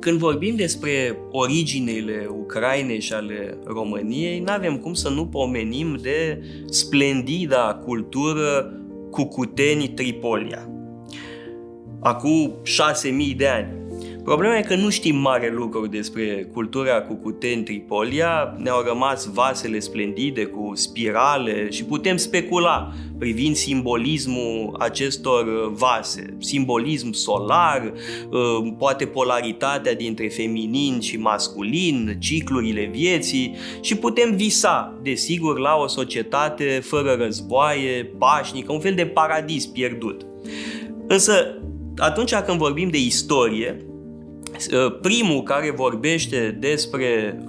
Când vorbim despre originele Ucrainei și ale României, n-avem cum să nu pomenim de splendida cultură Cucuteni-Tripolia. Acum 6.000 de ani. Problema e că nu știm mare lucruri despre cultura Cucuteni-Tripolia, ne-au rămas vasele splendide cu spirale și putem specula privind simbolismul acestor vase, simbolism solar, poate polaritatea dintre feminin și masculin, ciclurile vieții și putem visa, desigur, la o societate fără războaie, pașnică, un fel de paradis pierdut. Însă, atunci când vorbim de istorie, primul care vorbește despre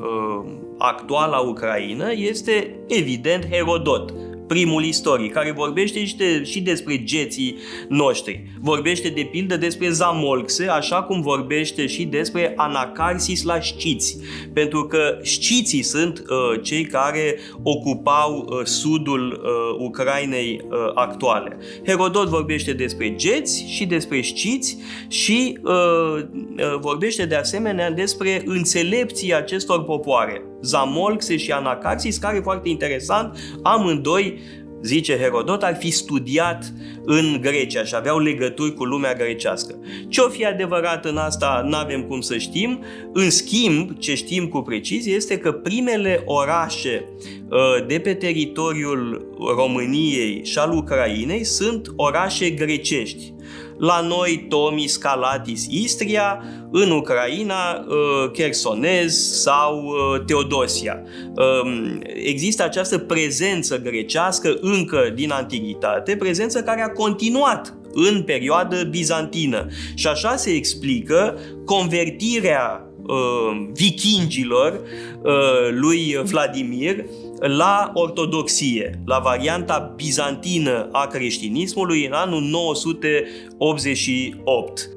actuala Ucraină este, evident, Herodot, primul istoric, care vorbește și despre geții noștri. Vorbește, de pildă, despre Zamolxe, așa cum vorbește și despre Anacarsis la sciți, pentru că sciții sunt cei care ocupau sudul Ucrainei actuale. Herodot vorbește despre geți și despre sciți și vorbește de asemenea despre înțelepții acestor popoare, Zamolxe și Anacarsis, care, foarte interesant, amândoi, zice Herodot, ar fi studiat în Grecia și aveau legături cu lumea grecească. Ce-o fi adevărat în asta n-avem cum să știm. În schimb, ce știm cu precizie este că primele orașe de pe teritoriul României și al Ucrainei sunt orașe grecești. La noi, Tomis, Calatis, Istria, în Ucraina, Chersonez sau Teodosia. Există această prezență grecească încă din antichitate, prezență care a continuat în perioadă bizantină. Și așa se explică convertirea vikingilor lui Vladimir la ortodoxie, la varianta bizantină a creștinismului în anul 988.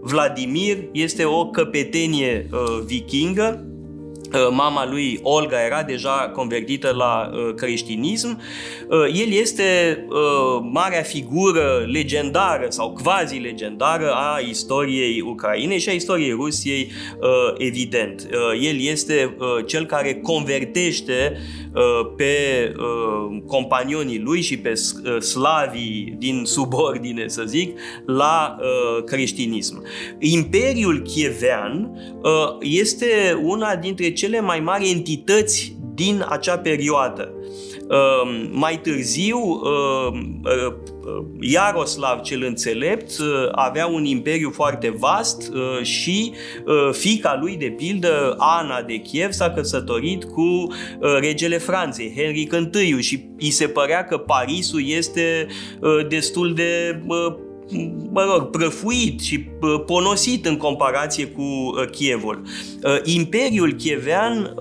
Vladimir este o căpetenie vikingă. Mama lui, Olga, era deja convertită la creștinism. El este marea figură legendară sau quasi-legendară a istoriei Ucrainei și a istoriei Rusiei, evident. El este cel care convertește pe companionii lui și pe slavii din subordine, să zic, la creștinism. Imperiul Kievean este una dintre cele mai mari entități din acea perioadă. Mai târziu, Iaroslav cel înțelept avea un imperiu foarte vast și fiica lui, de pildă, Ana de Kiev, s-a căsătorit cu regele Franței, Henric I, și îi se părea că Parisul este destul de prăfuit și ponosit în comparație cu Kievul. Imperiul Kievean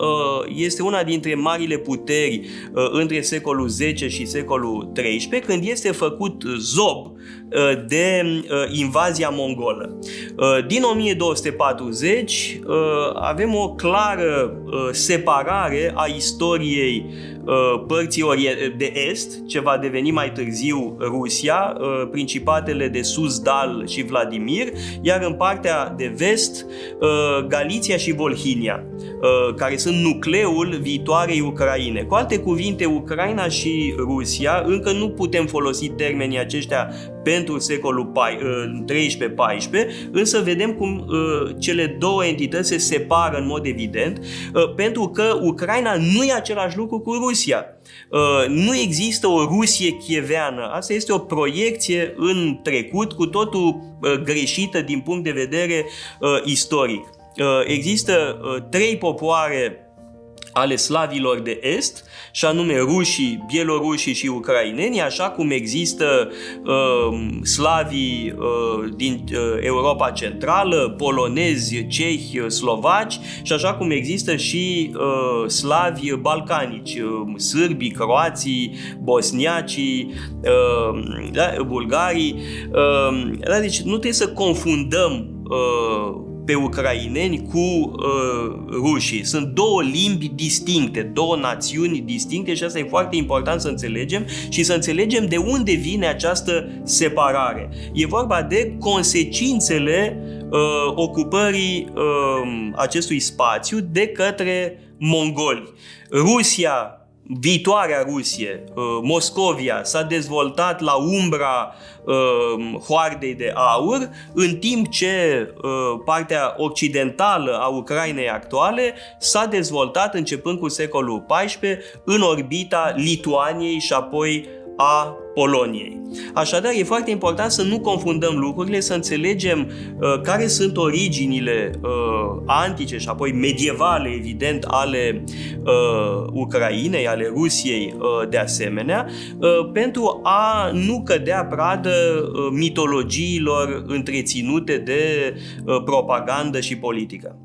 este una dintre marile puteri între secolul X și secolul XIII, când este făcut zob de invazia mongolă. Din 1240 avem o clară separare a istoriei părții de est, ce va deveni mai târziu Rusia, principatele de Suzdal și Vladimir, iar în partea de vest Galiția și Volhynia, care sunt nucleul viitoarei Ucraine. Cu alte cuvinte, Ucraina și Rusia, încă nu putem folosi termenii aceștia pentru secolul XIII-XIV, însă vedem cum cele două entități se separă în mod evident, pentru că Ucraina nu e același lucru cu Rusia. Nu există o Rusie chieveană. Asta este o proiecție în trecut, cu totul greșită din punct de vedere istoric. Există trei popoare ale slavilor de est, și anume rușii, bielorușii și ucrainenii, așa cum există slavii din Europa Centrală, polonezi, cehi, slovaci, și așa cum există și slavi balcanici, sârbii, croații, bosniacii, bulgarii. Deci nu trebuie să confundăm pe ucraineni cu rușii. Sunt două limbi distincte, două națiuni distincte și asta e foarte important să înțelegem și să înțelegem de unde vine această separare. E vorba de consecințele ocupării acestui spațiu de către mongoli. Rusia, viitoarea Rusie, Moscovia, s-a dezvoltat la umbra hoardei de aur, în timp ce partea occidentală a Ucrainei actuale s-a dezvoltat începând cu secolul XIV în orbita Lituaniei și apoi a Poloniei. Așadar, e foarte important să nu confundăm lucrurile, să înțelegem care sunt originile antice și apoi medievale, evident, ale Ucrainei, ale Rusiei de asemenea, pentru a nu cădea pradă mitologiilor întreținute de propagandă și politică.